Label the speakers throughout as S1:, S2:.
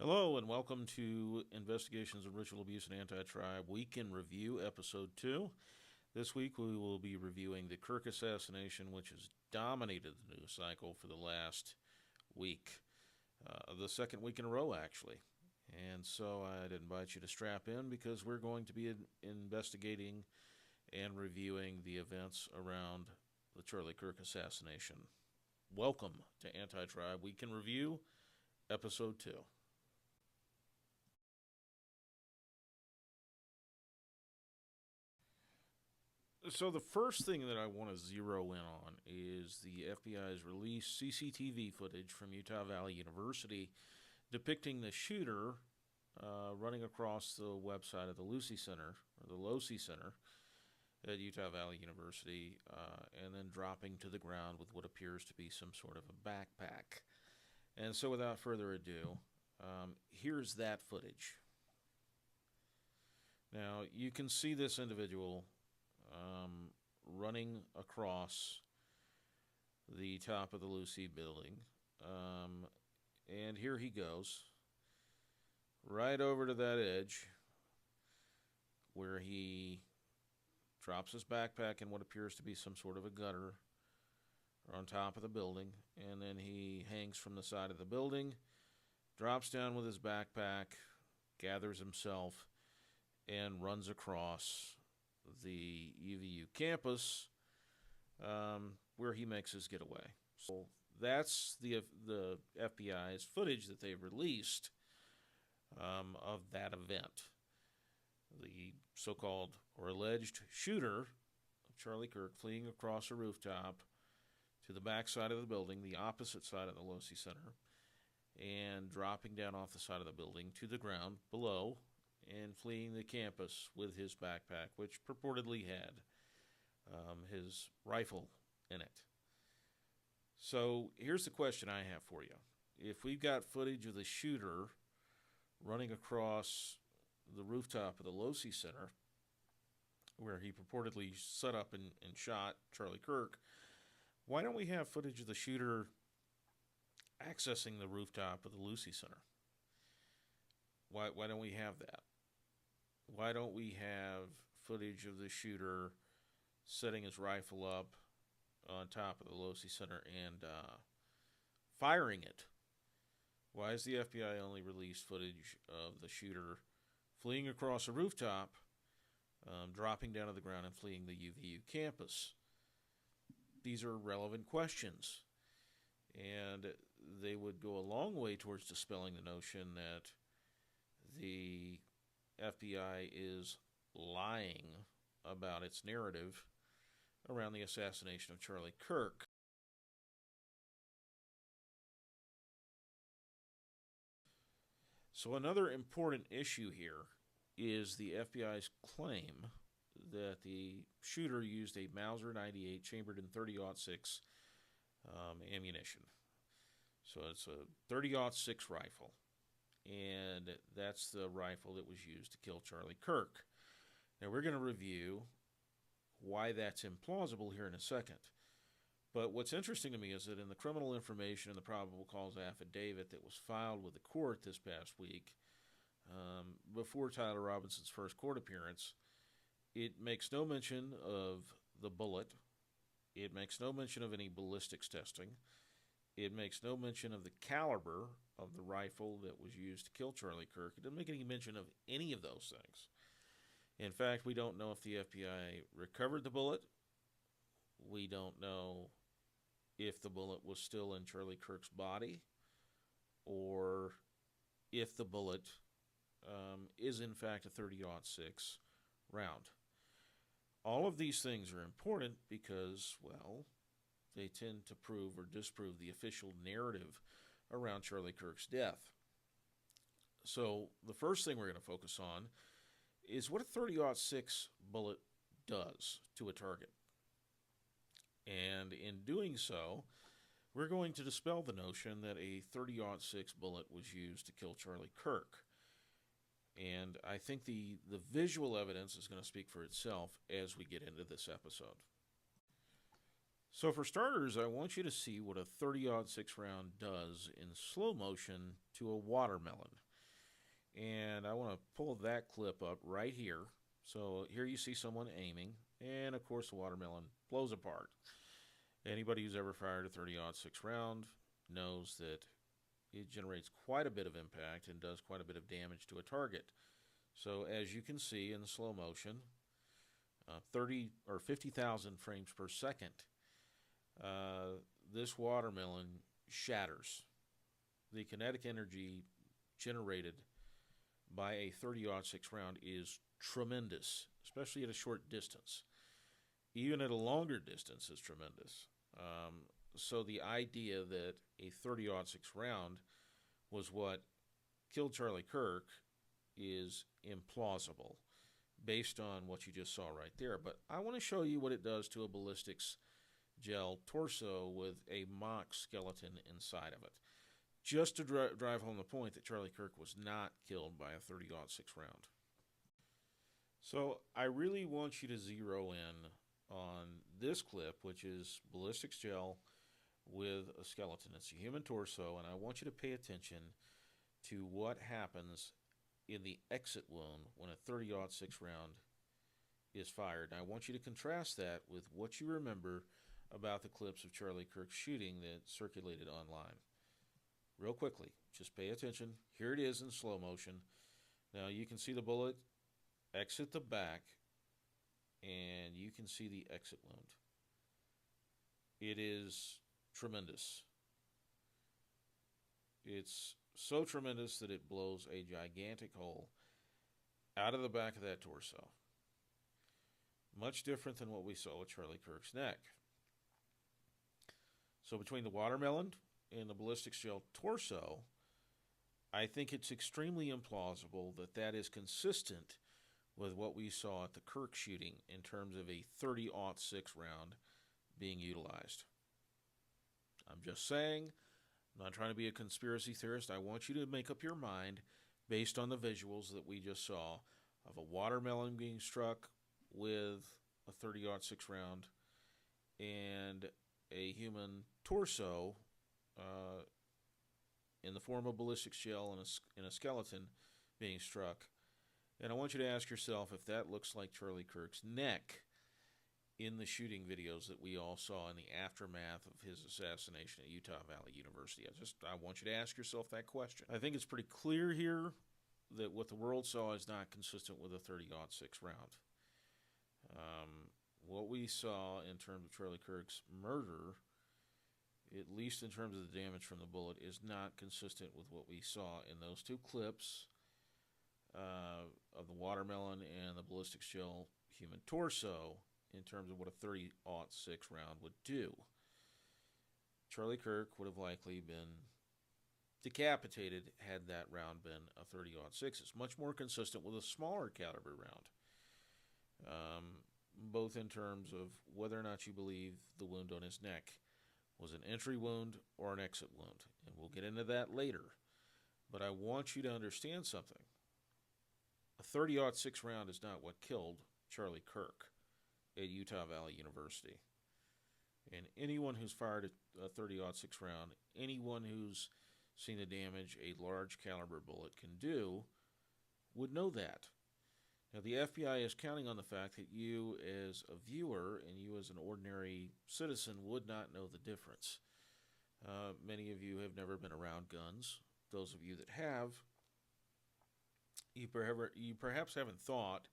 S1: Hello and welcome to Investigations of Ritual Abuse and Anti-Tribe Week in Review, Episode 2. This week we will be reviewing the Kirk assassination, which has dominated the news cycle for the last week. The second week in a row, actually. And so I'd invite you to strap in because we're going to be investigating and reviewing the events around the Charlie Kirk assassination. Welcome to Anti-Tribe Week in Review, Episode 2. So the first thing that I want to zero in on is the FBI's released CCTV footage from Utah Valley University depicting the shooter running across the website of the Lucy Center, or the Locy Center, at Utah Valley University, and then dropping to the ground with what appears to be some sort of a backpack. And so without further ado, here's that footage. Now, you can see this individual running across the top of the Lucy building. And here he goes, right over to that edge, where he drops his backpack in what appears to be some sort of a gutter on top of the building, and then he hangs from the side of the building, drops down with his backpack, gathers himself, and runs across the UVU campus, where he makes his getaway. So that's the FBI's footage that they've released of that event. The so-called or alleged shooter of Charlie Kirk fleeing across a rooftop to the back side of the building, the opposite side of the Locy Center, and dropping down off the side of the building to the ground below and fleeing the campus with his backpack, which purportedly had his rifle in it. So here's the question I have for you. If we've got footage of the shooter running across the rooftop of the Locy Center, where he purportedly set up and shot Charlie Kirk, why don't we have footage of the shooter accessing the rooftop of the Lucy Center? Why don't we have that? Why don't we have footage of the shooter setting his rifle up on top of the Locy Center and firing it? Why has the FBI only released footage of the shooter fleeing across a rooftop, dropping down to the ground and fleeing the UVU campus? These are relevant questions, and they would go a long way towards dispelling the notion that the FBI is lying about its narrative around the assassination of Charlie Kirk. So another important issue here is the FBI's claim that the shooter used a Mauser 98 chambered in 30-06 ammunition. So it's a 30-06 rifle, and that's the rifle that was used to kill Charlie Kirk. Now we're going to review why that's implausible here in a second. But what's interesting to me is that in the criminal information and the probable cause affidavit that was filed with the court this past week, before Tyler Robinson's first court appearance, it makes no mention of the bullet. It makes no mention of any ballistics testing. It makes no mention of the caliber of the rifle that was used to kill Charlie Kirk. It doesn't make any mention of any of those things. In fact, we don't know if the FBI recovered the bullet. We don't know if the bullet was still in Charlie Kirk's body, or if the bullet is in fact a 30-06 round. All of these things are important because, well, they tend to prove or disprove the official narrative around Charlie Kirk's death. So the first thing we're going to focus on is what a 30-06 bullet does to a target. And in doing so, we're going to dispel the notion that a 30-06 bullet was used to kill Charlie Kirk. And I think the visual evidence is going to speak for itself as we get into this episode. So for starters, I want you to see what a 30-06 round does in slow motion to a watermelon. And I want to pull that clip up right here. So here you see someone aiming, and of course the watermelon blows apart. Anybody who's ever fired a 30-06 round knows that it generates quite a bit of impact and does quite a bit of damage to a target. So as you can see in slow motion, 30 or 50,000 frames per second, this watermelon shatters. The kinetic energy generated by a 30-06 round is tremendous, especially at a short distance. Even at a longer distance is tremendous. So the idea that a 30-06 round was what killed Charlie Kirk is implausible based on what you just saw right there. But I want to show you what it does to a ballistics gel torso with a mock skeleton inside of it, just to drive home the point that Charlie Kirk was not killed by a 30-06 round. So I really want you to zero in on this clip, which is ballistics gel with a skeleton. It's a human torso, and I want you to pay attention to what happens in the exit wound when a 30-06 round is fired. And I want you to contrast that with what you remember about the clips of Charlie Kirk's shooting that circulated online. Real quickly, just pay attention. Here it is in slow motion. Now you can see the bullet exit the back, and you can see the exit wound. It is tremendous. It's so tremendous that it blows a gigantic hole out of the back of that torso. Much different than what we saw with Charlie Kirk's neck. So between the watermelon and the ballistics gel torso, I think it's extremely implausible that that is consistent with what we saw at the Kirk shooting in terms of a 30-06 round being utilized. I'm just saying, I'm not trying to be a conspiracy theorist. I want you to make up your mind based on the visuals that we just saw of a watermelon being struck with a 30-06 round and a human torso in the form of ballistics gel and a skeleton being struck. And I want you to ask yourself if that looks like Charlie Kirk's neck in the shooting videos that we all saw in the aftermath of his assassination at Utah Valley University. I want you to ask yourself that question. I think it's pretty clear here that what the world saw is not consistent with a 30-06 round. What we saw in terms of Charlie Kirk's murder, at least in terms of the damage from the bullet, is not consistent with what we saw in those two clips of the watermelon and the ballistics gel human torso in terms of what a 30-06 round would do. Charlie Kirk would have likely been decapitated had that round been a 30-06. It's much more consistent with a smaller caliber round, both in terms of whether or not you believe the wound on his neck was an entry wound or an exit wound. And we'll get into that later. But I want you to understand something. A 30-06 round is not what killed Charlie Kirk at Utah Valley University. And anyone who's fired a 30-06 round, anyone who's seen the damage a large caliber bullet can do, would know that. Now, the FBI is counting on the fact that you as a viewer and you as an ordinary citizen would not know the difference. Many of you have never been around guns. Those of you that have, you perhaps haven't thought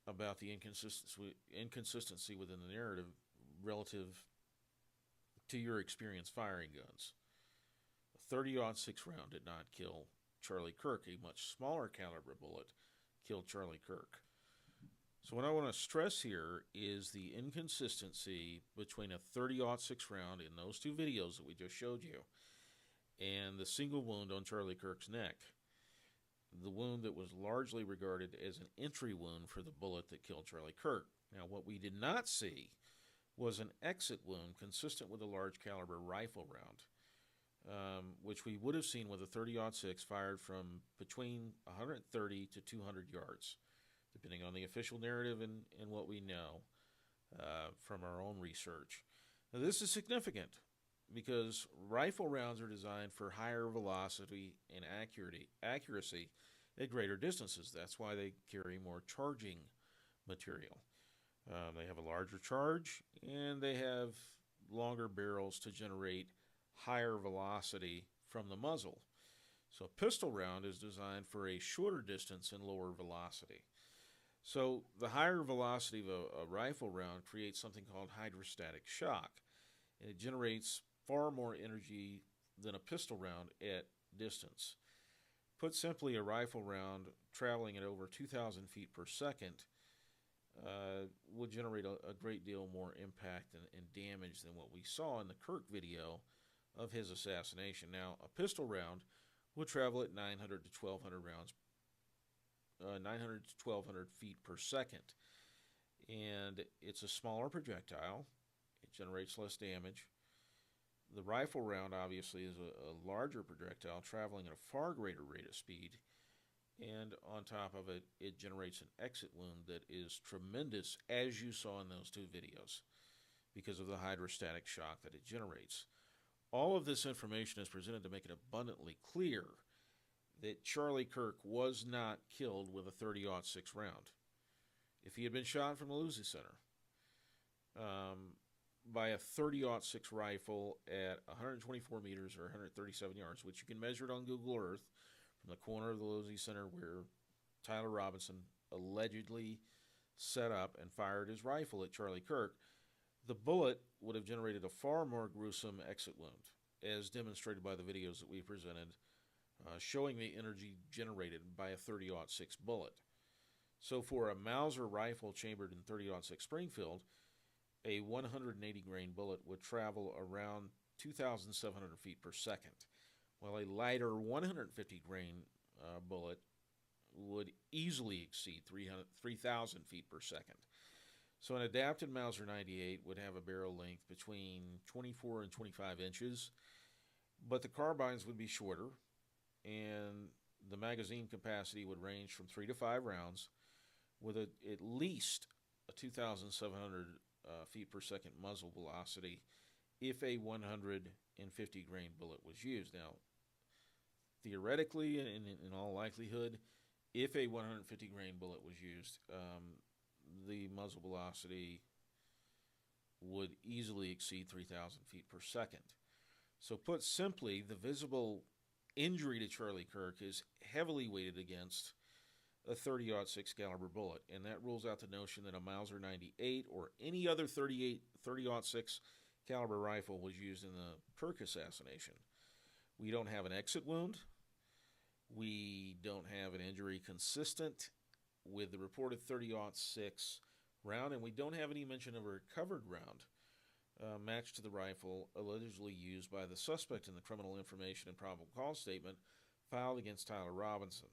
S1: about the inconsistency within the narrative relative to your experience firing guns. A 30-06 round did not kill Charlie Kirk. A much smaller caliber bullet killed Charlie Kirk. So what I want to stress here is the inconsistency between a 30-06 round in those two videos that we just showed you and the single wound on Charlie Kirk's neck. The wound that was largely regarded as an entry wound for the bullet that killed Charlie Kirk. Now, what we did not see was an exit wound consistent with a large caliber rifle round, which we would have seen with a 30-06 fired from between 130 to 200 yards, depending on the official narrative and what we know from our own research. Now, this is significant because rifle rounds are designed for higher velocity and accuracy at greater distances. That's why they carry more charging material. They have a larger charge and they have longer barrels to generate higher velocity from the muzzle. So a pistol round is designed for a shorter distance and lower velocity. So the higher velocity of a rifle round creates something called hydrostatic shock, and it generates far more energy than a pistol round at distance. Put simply, a rifle round traveling at over 2,000 feet per second would generate a great deal more impact and damage than what we saw in the Kirk video of his assassination. Now, a pistol round would travel at 900 to 1,200 rounds, 900 to 1,200 feet per second, and it's a smaller projectile. It generates less damage. The rifle round obviously is a larger projectile traveling at a far greater rate of speed, and on top of it, it generates an exit wound that is tremendous, as you saw in those two videos, because of the hydrostatic shock that it generates. All of this information is presented to make it abundantly clear that Charlie Kirk was not killed with a 30-06 round. If he had been shot from the Lucy Center by a 30-06 rifle at 124 meters or 137 yards, which you can measure it on Google Earth from the corner of the Lucy Center where Tyler Robinson allegedly set up and fired his rifle at Charlie Kirk, the bullet would have generated a far more gruesome exit wound, as demonstrated by the videos that we presented, showing the energy generated by a 30-06 bullet. So for a Mauser rifle chambered in 30-06 Springfield, a 180 grain bullet would travel around 2,700 feet per second, while a lighter 150 grain bullet would easily exceed 3,000 feet per second. So an adapted Mauser 98 would have a barrel length between 24 and 25 inches, but the carbines would be shorter, and the magazine capacity would range from 3 to 5 rounds, with at least a 2,700 feet per second muzzle velocity if a 150 grain bullet was used. Now, theoretically, and in all likelihood, if a 150 grain bullet was used, the muzzle velocity would easily exceed 3,000 feet per second. So put simply, the visible injury to Charlie Kirk is heavily weighted against a 30-06 caliber bullet, and that rules out the notion that a Mauser 98 or any other 30-06 caliber rifle was used in the Kirk assassination. We don't have an exit wound. We don't have an injury consistent with the reported 30-06 round, and we don't have any mention of a recovered round matched to the rifle allegedly used by the suspect in the criminal information and probable cause statement filed against Tyler Robinson.